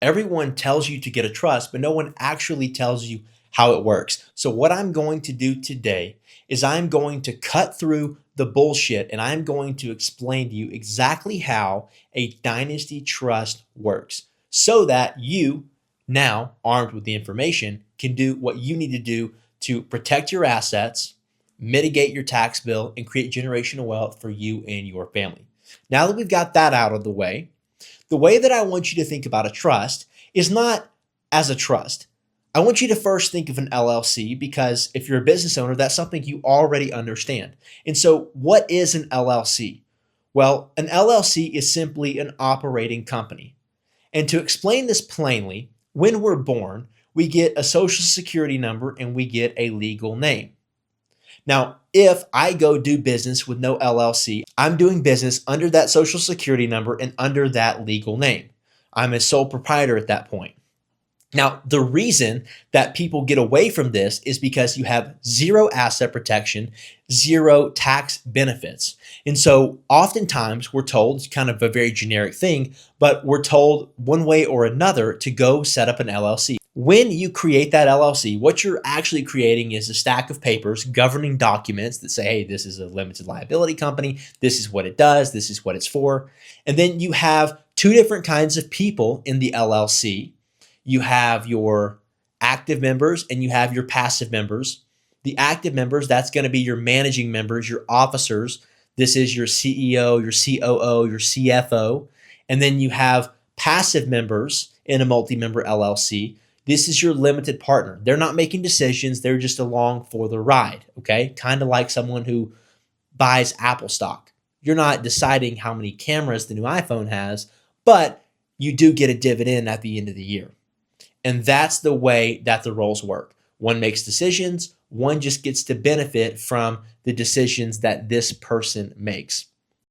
Everyone tells you to get a trust, but no one actually tells you how it works. So what I'm going to do today is I'm going to cut through the bullshit and I'm going to explain to you exactly how a dynasty trust works so that you, now armed with the information, can do what you need to do to protect your assets, mitigate your tax bill, and create generational wealth for you and your family. Now that we've got that out of the way that I want you to think about a trust is not as a trust. I want you to first think of an LLC because if you're a business owner, that's something you already understand. And so what is an LLC? Well, an LLC is simply an operating company. And to explain this plainly, when we're born, we get a social security number and we get a legal name. Now, if I go do business with no LLC, I'm doing business under that social security number and under that legal name. I'm a sole proprietor at that point. Now, the reason that people get away from this is because you have zero asset protection, zero tax benefits. And so oftentimes we're told, it's kind of a very generic thing, but we're told one way or another to go set up an LLC. When you create that LLC, what you're actually creating is a stack of papers, governing documents that say, hey, this is a limited liability company. This is what it does. This is what it's for. And then you have two different kinds of people in the LLC. You have your active members and you have your passive members. The active members, that's going to be your managing members, your officers. This is your CEO, your COO, your CFO. And then you have passive members in a multi-member LLC. This is your limited partner. They're not making decisions. They're just along for the ride, okay? Kind of like someone who buys Apple stock. You're not deciding how many cameras the new iPhone has, but you do get a dividend at the end of the year. And that's the way that the roles work. One makes decisions, one just gets to benefit from the decisions that this person makes.